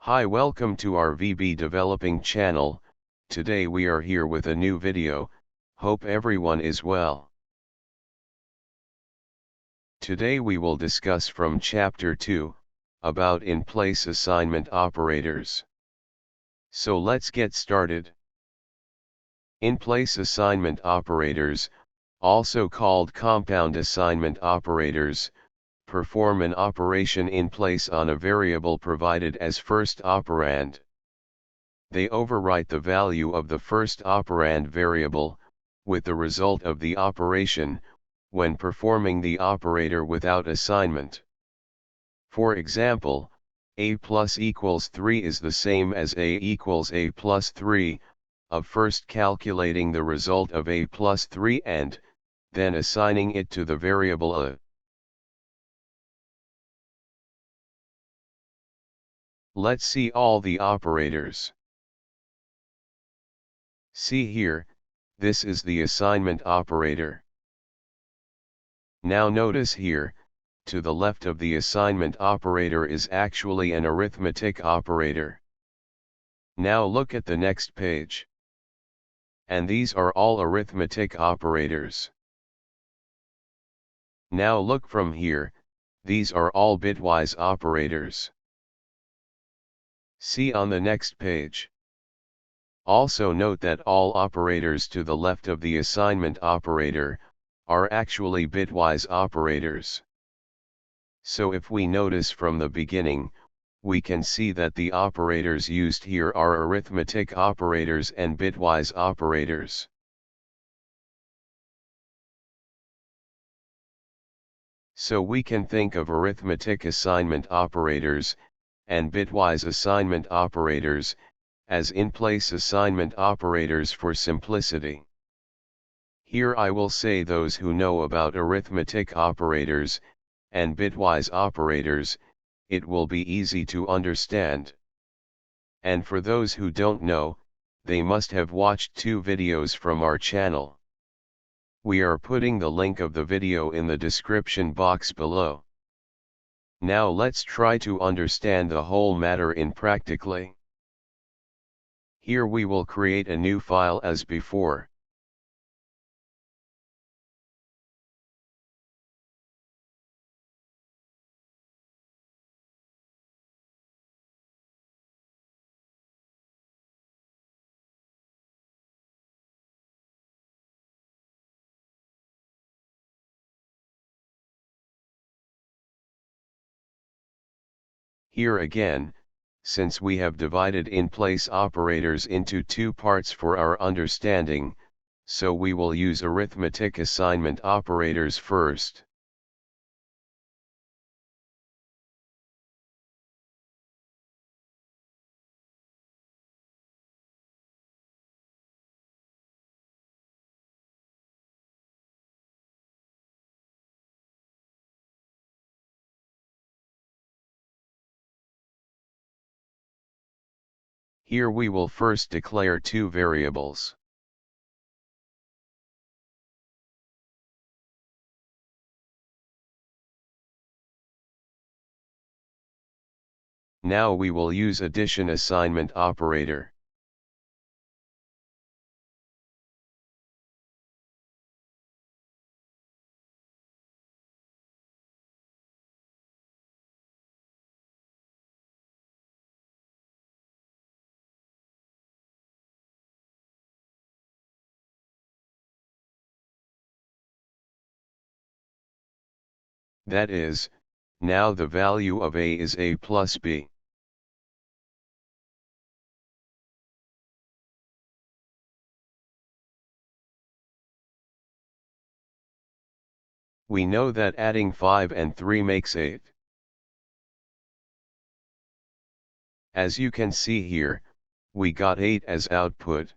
Hi, welcome to our VB Developing channel. Today we are here with a new video. Hope everyone is well. Today we will discuss from chapter 2, about in-place assignment operators. So let's get started. In-place assignment operators, also called compound assignment operators, perform an operation in place on a variable provided as first operand. They overwrite the value of the first operand variable, with the result of the operation, when performing the operator without assignment. For example, a plus equals 3 is the same as a equals a plus 3, of first calculating the result of a plus 3 and, then assigning it to the variable a. Let's see all the operators. See here, this is the assignment operator. Now notice here, to the left of the assignment operator is actually an arithmetic operator. Now look at the next page. And these are all arithmetic operators. Now look from here, these are all bitwise operators. See on the next page. Also note that all operators to the left of the assignment operator, are actually bitwise operators. So if we notice from the beginning, we can see that the operators used here are arithmetic operators and bitwise operators. So we can think of arithmetic assignment operators, and bitwise assignment operators, as in-place assignment operators for simplicity. Here I will say those who know about arithmetic operators, and bitwise operators, it will be easy to understand. And for those who don't know, they must have watched 2 videos from our channel. We are putting the link of the video in the description box below. Now let's try to understand the whole matter in practically. Here we will create a new file as before. Here again, since we have divided in-place operators into 2 parts for our understanding, so we will use arithmetic assignment operators first. Here we will first declare 2 variables. Now we will use addition assignment operator. That is, now the value of a is a plus b. We know that adding 5 and 3 makes 8. As you can see here, we got 8 as output.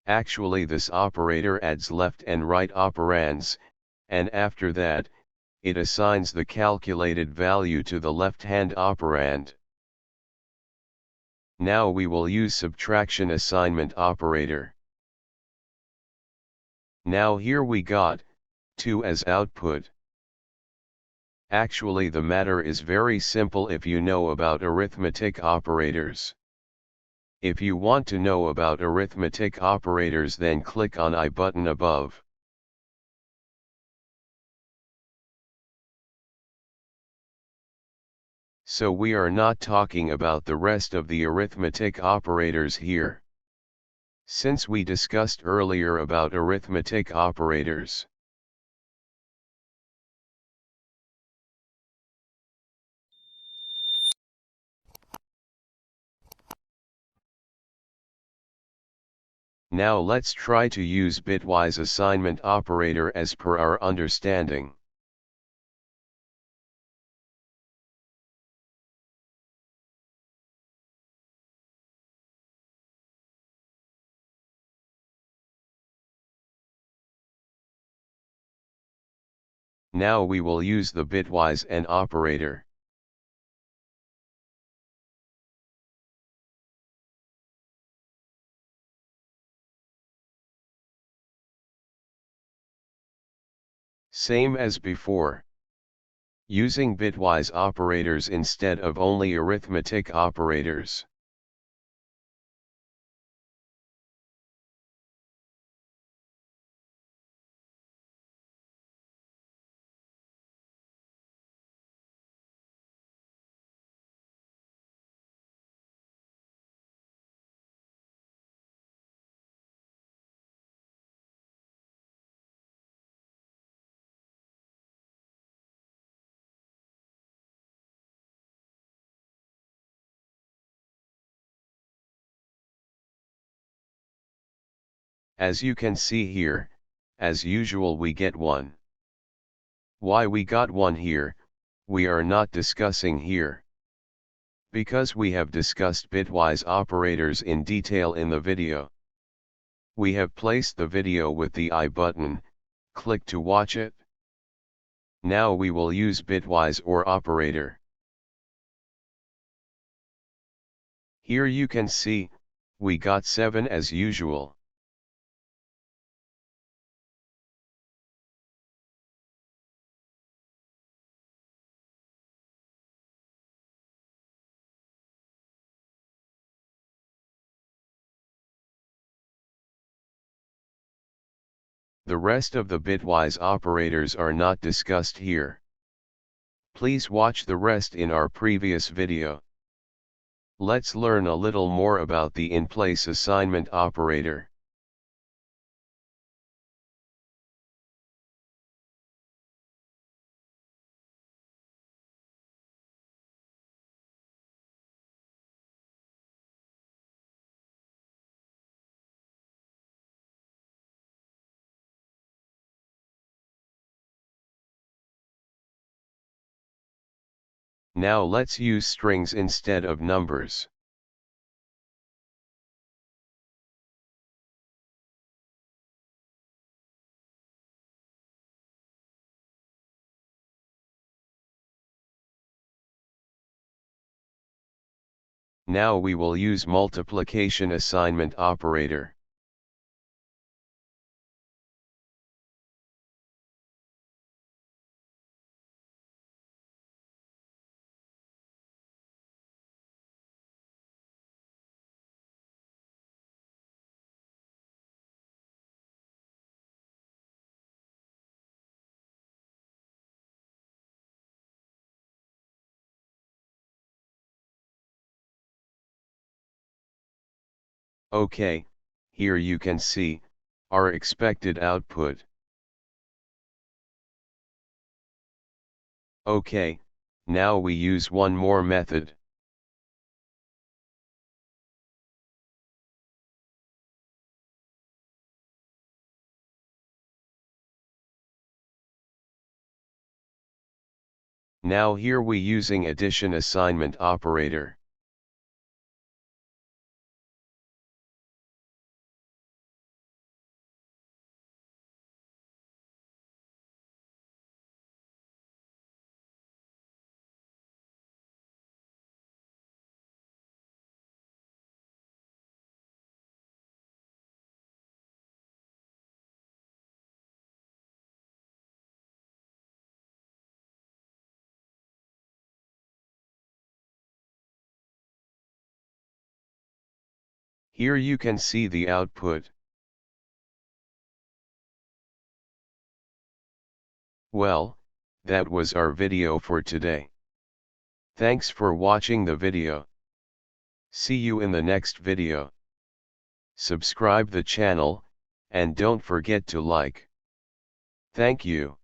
Actually this operator adds left and right operands, and after that, it assigns the calculated value to the left-hand operand. Now we will use subtraction assignment operator. Now here we got 2 as output. Actually, the matter is very simple if you know about arithmetic operators. If you want to know about arithmetic operators, then click on I button above. So we are not talking about the rest of the arithmetic operators here, since we discussed earlier about arithmetic operators. Now let's try to use bitwise assignment operator as per our understanding. Now we will use the bitwise AND operator. Same as before, using bitwise operators instead of only arithmetic operators. As you can see here, as usual we get 1. Why we got 1 here, we are not discussing here, because we have discussed bitwise operators in detail in the video. We have placed the video with the I button, click to watch it. Now we will use bitwise OR operator. Here you can see, we got 7 as usual. The rest of the bitwise operators are not discussed here. Please watch the rest in our previous video. Let's learn a little more about the in-place assignment operator. Now let's use strings instead of numbers. Now we will use multiplication assignment operator. Okay, here you can see our expected output. Okay, now we use one more method. Now here we using addition assignment operator. Here you can see the output. Well, that was our video for today. Thanks for watching the video. See you in the next video. Subscribe the channel, and don't forget to like. Thank you.